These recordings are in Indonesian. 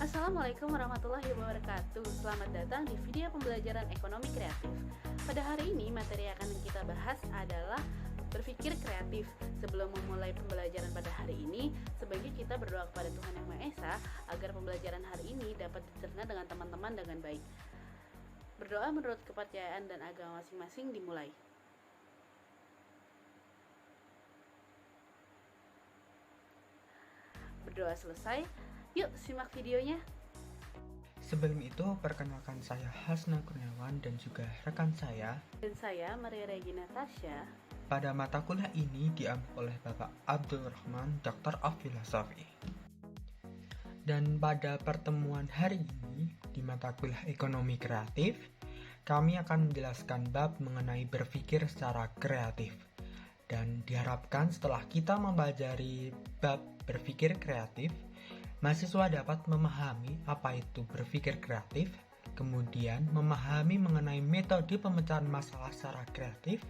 Assalamualaikum warahmatullahi wabarakatuh. Selamat datang di video pembelajaran ekonomi kreatif. Pada hari ini materi yang akan kita bahas adalah berpikir kreatif. Sebelum memulai pembelajaran pada hari ini, sebaiknya kita berdoa kepada Tuhan Yang Maha Esa agar pembelajaran hari ini dapat dicerna dengan teman-teman dengan baik. Berdoa menurut kepercayaan dan agama masing-masing dimulai. Berdoa selesai, yuk simak videonya. Sebelum itu, perkenalkan saya Hasna Kurniawan dan juga rekan saya. Dan saya Maria Regina Tasya. Pada mata kuliah ini diambil oleh Bapak Abdul Rahman, Dr. of Philosophy. Dan pada pertemuan hari ini, di mata kuliah ekonomi kreatif, kami akan menjelaskan bab mengenai berpikir secara kreatif. Dan diharapkan setelah kita mempelajari bab berpikir kreatif, mahasiswa dapat memahami apa itu berpikir kreatif, kemudian memahami mengenai metode pemecahan masalah secara kreatif.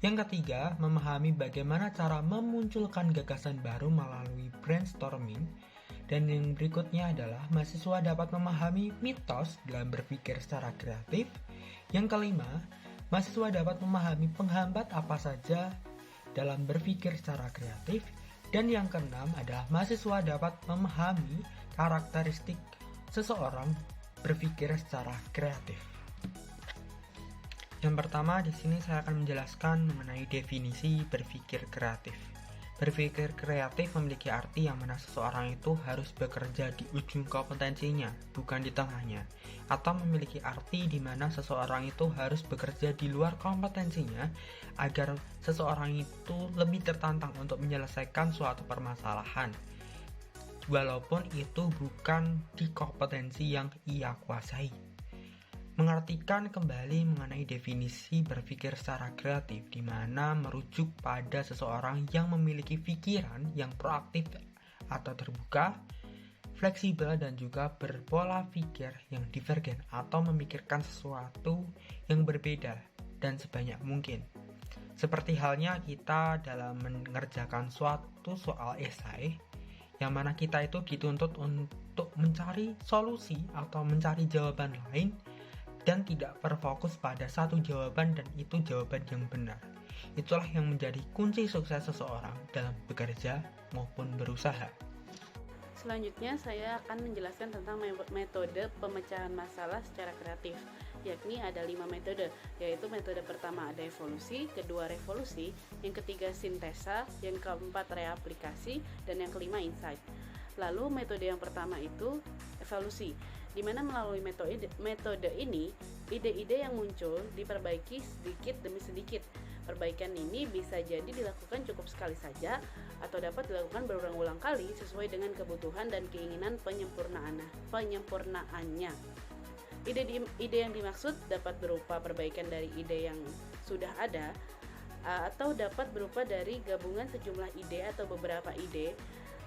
Yang ketiga, memahami bagaimana cara memunculkan gagasan baru melalui brainstorming. Dan yang berikutnya adalah mahasiswa dapat memahami mitos dalam berpikir secara kreatif. Yang kelima, mahasiswa dapat memahami penghambat apa saja dalam berpikir secara kreatif. Dan yang keenam adalah mahasiswa dapat memahami karakteristik seseorang berpikir secara kreatif. Yang pertama di sini saya akan menjelaskan mengenai definisi berpikir kreatif. Berpikir kreatif memiliki arti yang mana seseorang itu harus bekerja di ujung kompetensinya, bukan di tengahnya. Atau memiliki arti di mana seseorang itu harus bekerja di luar kompetensinya agar seseorang itu lebih tertantang untuk menyelesaikan suatu permasalahan. Walaupun itu bukan di kompetensi yang ia kuasai. Mengartikan kembali mengenai definisi berpikir secara kreatif di mana merujuk pada seseorang yang memiliki pikiran yang proaktif atau terbuka, fleksibel dan juga berpola pikir yang divergen atau memikirkan sesuatu yang berbeda dan sebanyak mungkin. Seperti halnya kita dalam mengerjakan suatu soal esai yang mana kita itu dituntut untuk mencari solusi atau mencari jawaban lain dan tidak berfokus pada satu jawaban dan itu jawaban yang benar. Itulah yang menjadi kunci sukses seseorang dalam bekerja maupun berusaha. Selanjutnya saya akan menjelaskan tentang metode pemecahan masalah secara kreatif, yakni ada 5 metode, yaitu metode pertama ada evolusi, kedua revolusi, yang ketiga sintesa, yang keempat reaplikasi, dan yang kelima insight. Lalu metode yang pertama itu evolusi, di mana melalui metode ini ide-ide yang muncul diperbaiki sedikit demi sedikit. Perbaikan ini bisa jadi dilakukan cukup sekali saja atau dapat dilakukan berulang-ulang kali sesuai dengan kebutuhan dan keinginan penyempurnaannya. Ide yang dimaksud dapat berupa perbaikan dari ide yang sudah ada atau dapat berupa dari gabungan sejumlah ide atau beberapa ide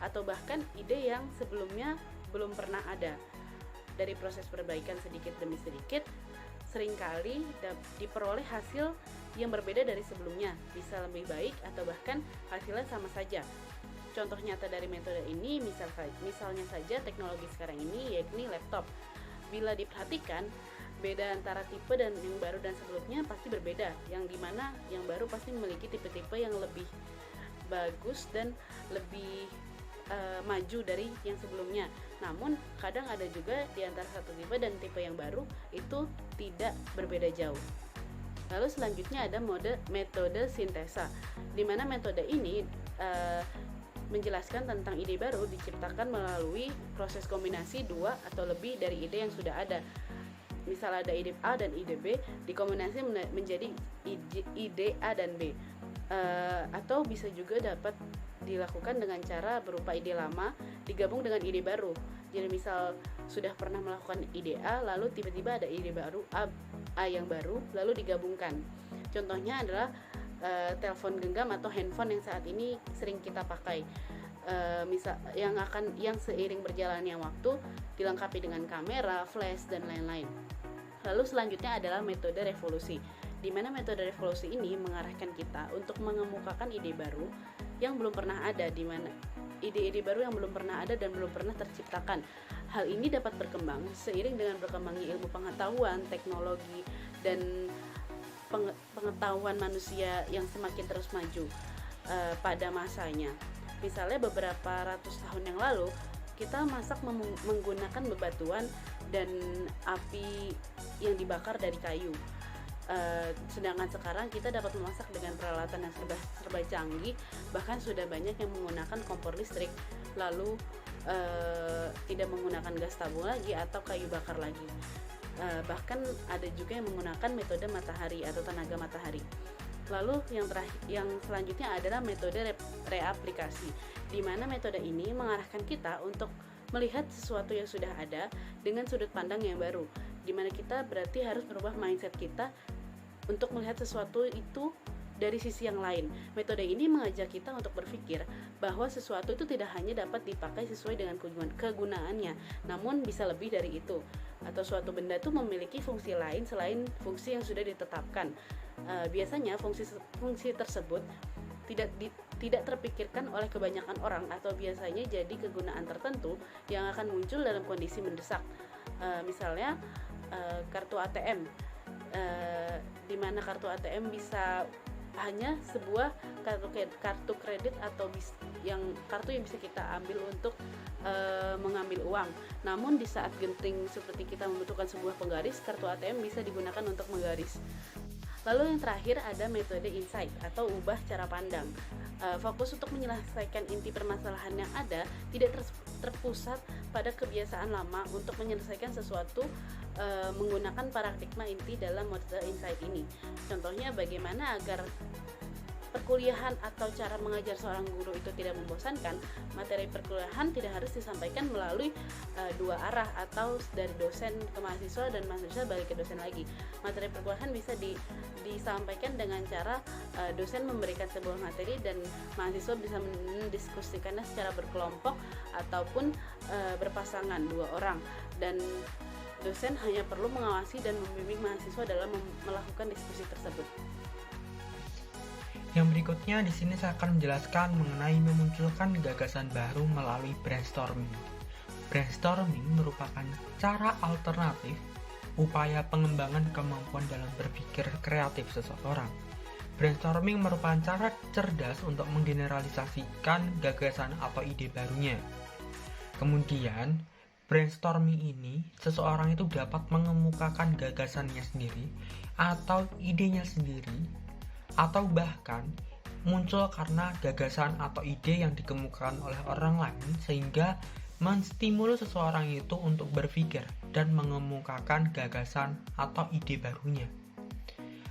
atau bahkan ide yang sebelumnya belum pernah ada. Dari proses perbaikan sedikit demi sedikit, seringkali diperoleh hasil yang berbeda dari sebelumnya, bisa lebih baik atau bahkan hasilnya sama saja. Contoh nyata dari metode ini misalnya saja teknologi sekarang ini yakni laptop. Bila diperhatikan, beda antara tipe dan yang baru dan sebelumnya pasti berbeda, yang dimana yang baru pasti memiliki tipe-tipe yang lebih bagus dan lebih maju dari yang sebelumnya. Namun kadang ada juga di antara satu tipe dan tipe yang baru itu tidak berbeda jauh. Lalu selanjutnya ada metode sintesa, di mana metode ini menjelaskan tentang ide baru diciptakan melalui proses kombinasi dua atau lebih dari ide yang sudah ada. Misal ada ide A dan ide B dikombinasi menjadi ide A dan B. Atau bisa juga dapat dilakukan dengan cara berupa ide lama digabung dengan ide baru. Jadi misal sudah pernah melakukan ide A, lalu tiba-tiba ada ide baru A yang baru lalu digabungkan. Contohnya adalah telepon genggam atau handphone yang saat ini sering kita pakai. Yang seiring berjalannya waktu dilengkapi dengan kamera, flash dan lain-lain. Lalu selanjutnya adalah metode revolusi, di mana metode revolusi ini mengarahkan kita untuk mengemukakan ide baru yang belum pernah ada, di mana ide-ide baru yang belum pernah ada dan belum pernah terciptakan. Hal ini dapat berkembang seiring dengan berkembangnya ilmu pengetahuan, teknologi, dan pengetahuan manusia yang semakin terus maju pada masanya. Misalnya beberapa ratus tahun yang lalu kita masak menggunakan bebatuan dan api yang dibakar dari kayu. Sedangkan sekarang kita dapat memasak dengan peralatan yang serba canggih, bahkan sudah banyak yang menggunakan kompor listrik, lalu tidak menggunakan gas tabung lagi atau kayu bakar lagi. Bahkan ada juga yang menggunakan metode matahari atau tenaga matahari. Lalu yang selanjutnya adalah metode reaplikasi, di mana metode ini mengarahkan kita untuk melihat sesuatu yang sudah ada dengan sudut pandang yang baru, di mana kita berarti harus merubah mindset kita untuk melihat sesuatu itu dari sisi yang lain. Metode ini mengajak kita untuk berpikir bahwa sesuatu itu tidak hanya dapat dipakai sesuai dengan kegunaannya, namun bisa lebih dari itu, atau suatu benda itu memiliki fungsi lain selain fungsi yang sudah ditetapkan. Biasanya fungsi tersebut tidak terpikirkan oleh kebanyakan orang, atau biasanya jadi kegunaan tertentu yang akan muncul dalam kondisi mendesak. Misalnya kartu ATM, di mana kartu ATM bisa hanya sebuah kartu kredit atau kartu yang bisa kita ambil untuk mengambil uang. Namun di saat genting seperti kita membutuhkan sebuah penggaris, kartu ATM bisa digunakan untuk menggaris. Lalu yang terakhir ada metode insight atau ubah cara pandang. Fokus untuk menyelesaikan inti permasalahan yang ada, tidak terpusat pada kebiasaan lama untuk menyelesaikan sesuatu menggunakan paradigma inti dalam metode insight ini. Contohnya bagaimana agar perkuliahan atau cara mengajar seorang guru itu tidak membosankan. Materi perkuliahan tidak harus disampaikan melalui dua arah atau dari dosen ke mahasiswa dan mahasiswa balik ke dosen lagi. Materi perkuliahan bisa disampaikan dengan cara dosen memberikan sebuah materi dan mahasiswa bisa mendiskusikannya secara berkelompok ataupun berpasangan dua orang, dan dosen hanya perlu mengawasi dan membimbing mahasiswa dalam melakukan diskusi tersebut. Yang berikutnya di sini saya akan menjelaskan mengenai memunculkan gagasan baru melalui brainstorming. Brainstorming merupakan cara alternatif upaya pengembangan kemampuan dalam berpikir kreatif seseorang. Brainstorming merupakan cara cerdas untuk menggeneralisasikan gagasan atau ide barunya. Kemudian, brainstorming ini seseorang itu dapat mengemukakan gagasannya sendiri atau idenya sendiri, atau bahkan muncul karena gagasan atau ide yang dikemukakan oleh orang lain, sehingga menstimulus seseorang itu untuk berpikir dan mengemukakan gagasan atau ide barunya.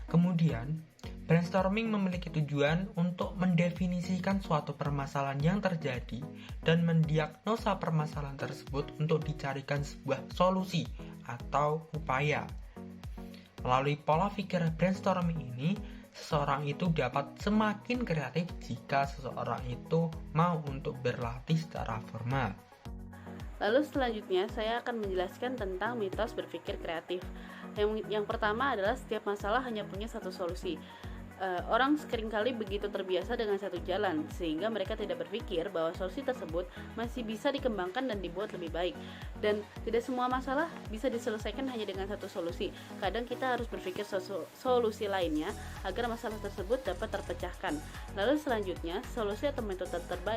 Kemudian, brainstorming memiliki tujuan untuk mendefinisikan suatu permasalahan yang terjadi dan mendiagnosa permasalahan tersebut untuk dicarikan sebuah solusi atau upaya. Melalui pola pikir brainstorming ini, seseorang itu dapat semakin kreatif jika seseorang itu mau untuk berlatih secara formal. Lalu selanjutnya saya akan menjelaskan tentang mitos berpikir kreatif. Yang pertama adalah setiap masalah hanya punya satu solusi. Orang seringkali begitu terbiasa dengan satu jalan, sehingga mereka tidak berpikir bahwa solusi tersebut masih bisa dikembangkan dan dibuat lebih baik. Dan tidak semua masalah bisa diselesaikan hanya dengan satu solusi. Kadang kita harus berpikir solusi lainnya agar masalah tersebut dapat terpecahkan. Lalu selanjutnya, solusi atau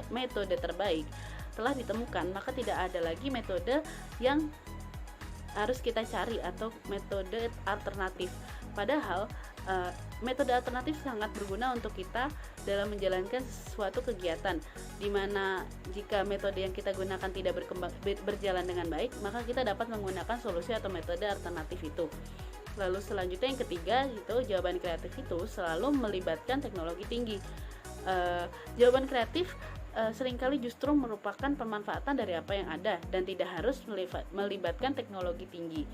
metode terbaik telah ditemukan, maka tidak ada lagi metode yang harus kita cari atau metode alternatif. Padahal metode alternatif sangat berguna untuk kita dalam menjalankan suatu kegiatan, di mana jika metode yang kita gunakan tidak berjalan dengan baik, maka kita dapat menggunakan solusi atau metode alternatif itu. Lalu selanjutnya yang ketiga, itu jawaban kreatif itu selalu melibatkan teknologi tinggi. Jawaban kreatif seringkali justru merupakan pemanfaatan dari apa yang ada dan tidak harus melibatkan teknologi tinggi.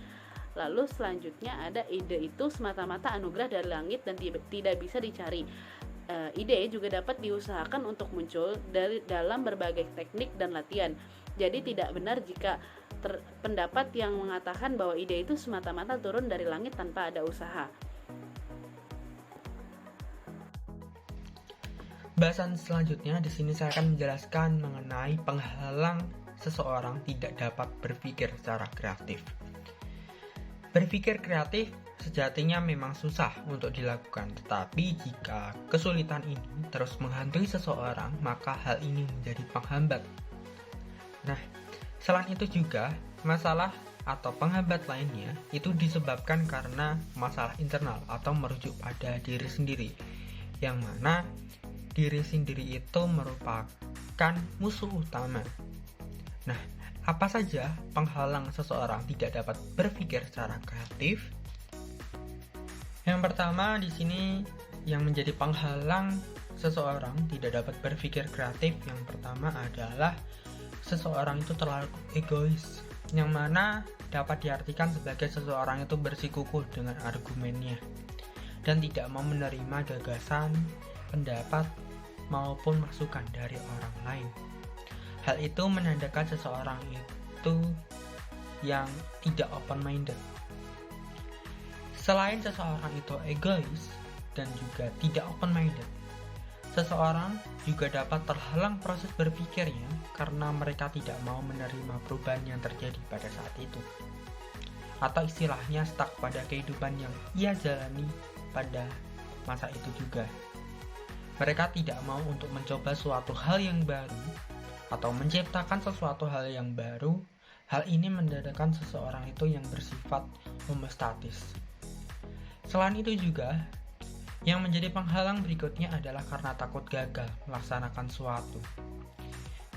Lalu selanjutnya ada ide itu semata-mata anugerah dari langit dan tidak bisa dicari. Ide juga dapat diusahakan untuk muncul dalam berbagai teknik dan latihan. Jadi tidak benar jika pendapat yang mengatakan bahwa ide itu semata-mata turun dari langit tanpa ada usaha. Bahasan selanjutnya di sini saya akan menjelaskan mengenai penghalang seseorang tidak dapat berpikir secara kreatif. Berpikir kreatif sejatinya memang susah untuk dilakukan, tetapi jika kesulitan ini terus menghantui seseorang, maka hal ini menjadi penghambat. Nah, selain itu juga, masalah atau penghambat lainnya itu disebabkan karena masalah internal atau merujuk pada diri sendiri, yang mana diri sendiri itu merupakan musuh utama. Nah, apa saja penghalang seseorang tidak dapat berpikir secara kreatif? Yang pertama di sini yang menjadi penghalang seseorang tidak dapat berpikir kreatif, yang pertama adalah seseorang itu terlalu egois, yang mana dapat diartikan sebagai seseorang itu bersikukuh dengan argumennya dan tidak mau menerima gagasan, pendapat, maupun masukan dari orang lain. Hal itu menandakan seseorang itu yang tidak open-minded. Selain seseorang itu egois dan juga tidak open-minded, seseorang juga dapat terhalang proses berpikirnya karena mereka tidak mau menerima perubahan yang terjadi pada saat itu. Atau istilahnya stuck pada kehidupan yang ia jalani pada masa itu juga. Mereka tidak mau untuk mencoba suatu hal yang baru atau menciptakan sesuatu hal yang baru. Hal ini menandakan seseorang itu yang bersifat homeostatis. Selain itu juga, yang menjadi penghalang berikutnya adalah karena takut gagal melaksanakan suatu.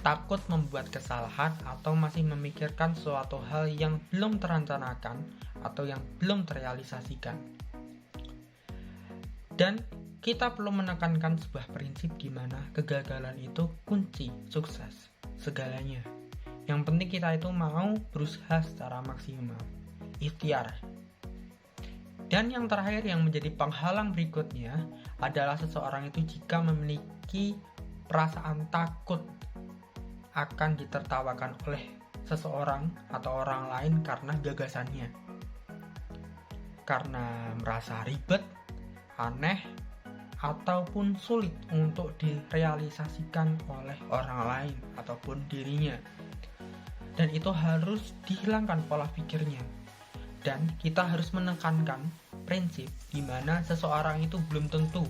Takut membuat kesalahan atau masih memikirkan suatu hal yang belum terencanakan atau yang belum terrealisasikan. Dan kita perlu menekankan sebuah prinsip di mana kegagalan itu kunci sukses segalanya. Yang penting kita itu mau berusaha secara maksimal, ikhtiar. Dan yang terakhir yang menjadi penghalang berikutnya adalah seseorang itu jika memiliki perasaan takut akan ditertawakan oleh seseorang atau orang lain karena gagasannya. Karena merasa ribet, aneh, ataupun sulit untuk direalisasikan oleh orang lain ataupun dirinya. Dan itu harus dihilangkan pola pikirnya. Dan kita harus menekankan prinsip di mana seseorang itu belum tentu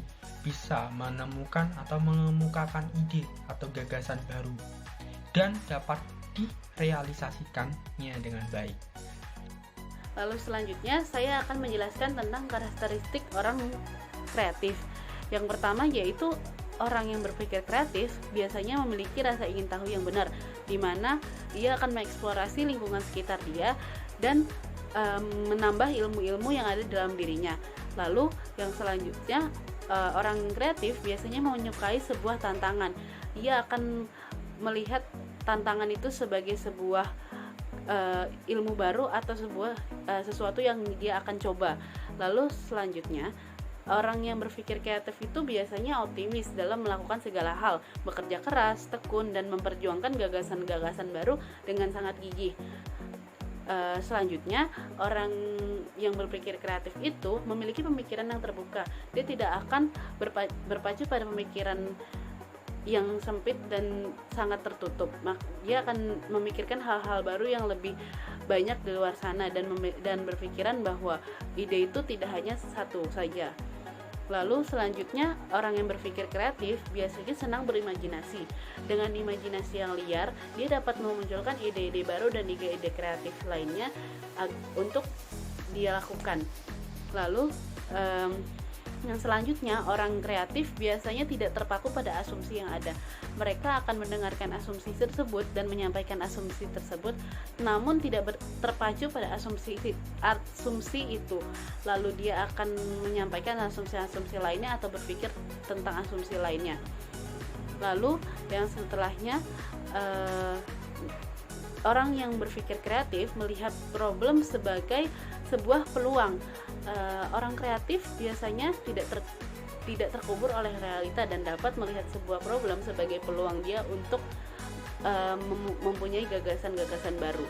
bisa menemukan atau mengemukakan ide atau gagasan baru dan dapat direalisasikannya dengan baik. Lalu selanjutnya saya akan menjelaskan tentang karakteristik orang kreatif. Yang pertama yaitu orang yang berpikir kreatif biasanya memiliki rasa ingin tahu yang benar, di mana dia akan mengeksplorasi lingkungan sekitar dia dan menambah ilmu-ilmu yang ada dalam dirinya. Lalu yang selanjutnya, orang kreatif biasanya menyukai sebuah tantangan. Ia akan melihat tantangan itu sebagai sebuah ilmu baru atau sesuatu yang dia akan coba. Lalu selanjutnya, orang yang berpikir kreatif itu biasanya optimis dalam melakukan segala hal, bekerja keras, tekun, dan memperjuangkan gagasan-gagasan baru dengan sangat gigih. Selanjutnya, orang yang berpikir kreatif itu memiliki pemikiran yang terbuka. Dia tidak akan berpacu pada pemikiran yang sempit dan sangat tertutup. Dia akan memikirkan hal-hal baru yang lebih banyak di luar sana dan berpikiran bahwa ide itu tidak hanya satu saja. Lalu selanjutnya, orang yang berpikir kreatif biasanya senang berimajinasi. Dengan imajinasi yang liar, dia dapat memunculkan ide-ide baru dan ide-ide kreatif lainnya untuk dia lakukan. Lalu yang selanjutnya, orang kreatif biasanya tidak terpaku pada asumsi yang ada. Mereka akan mendengarkan asumsi tersebut dan menyampaikan asumsi tersebut, namun tidak terpacu pada asumsi itu. Lalu dia akan menyampaikan asumsi-asumsi lainnya atau berpikir tentang asumsi lainnya. Lalu yang setelahnya, orang yang berpikir kreatif melihat problem sebagai sebuah peluang. Orang kreatif biasanya tidak terkubur oleh realita dan dapat melihat sebuah problem sebagai peluang dia untuk mempunyai gagasan-gagasan baru.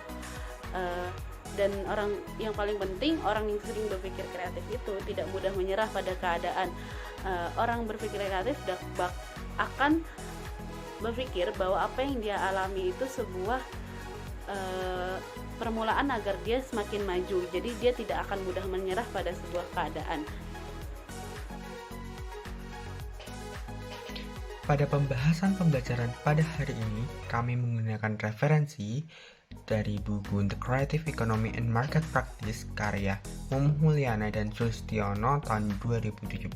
Dan orang yang paling penting, orang yang sering berpikir kreatif itu tidak mudah menyerah pada keadaan. Orang berpikir kreatif akan berpikir bahwa apa yang dia alami itu sebuah permulaan agar dia semakin maju. Jadi dia tidak akan mudah menyerah pada sebuah keadaan. Pada pembahasan pembelajaran pada hari ini, kami menggunakan referensi dari buku The Creative Economy and Market Practice karya Mumu Mulyana dan Sulistiono tahun 2017.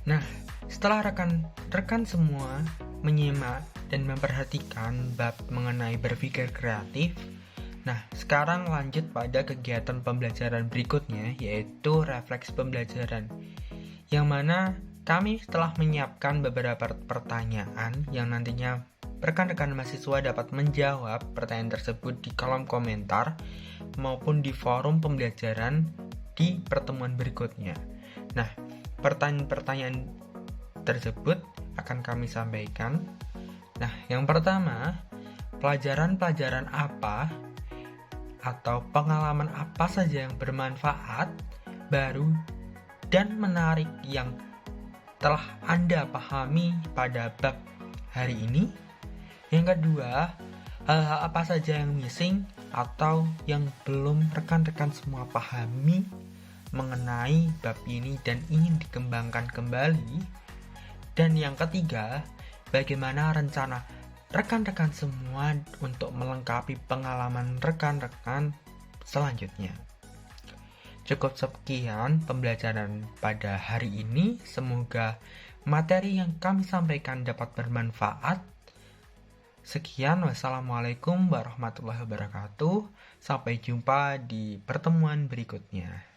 Nah, setelah rekan-rekan semua menyimak dan memperhatikan bab mengenai berpikir kreatif, nah sekarang lanjut pada kegiatan pembelajaran berikutnya, yaitu refleks pembelajaran, yang mana kami telah menyiapkan beberapa pertanyaan yang nantinya rekan-rekan mahasiswa dapat menjawab pertanyaan tersebut di kolom komentar maupun di forum pembelajaran di pertemuan berikutnya. Nah, pertanyaan-pertanyaan tersebut akan kami sampaikan. Nah, yang pertama, pelajaran-pelajaran apa atau pengalaman apa saja yang bermanfaat, baru, dan menarik yang telah Anda pahami pada bab hari ini? Yang kedua, hal-hal apa saja yang missing atau yang belum rekan-rekan semua pahami mengenai bab ini dan ingin dikembangkan kembali? Dan yang ketiga, bagaimana rencana rekan-rekan semua untuk melengkapi pengalaman rekan-rekan selanjutnya? Cukup sekian pembelajaran pada hari ini. Semoga materi yang kami sampaikan dapat bermanfaat. Sekian, wassalamualaikum warahmatullahi wabarakatuh. Sampai jumpa di pertemuan berikutnya.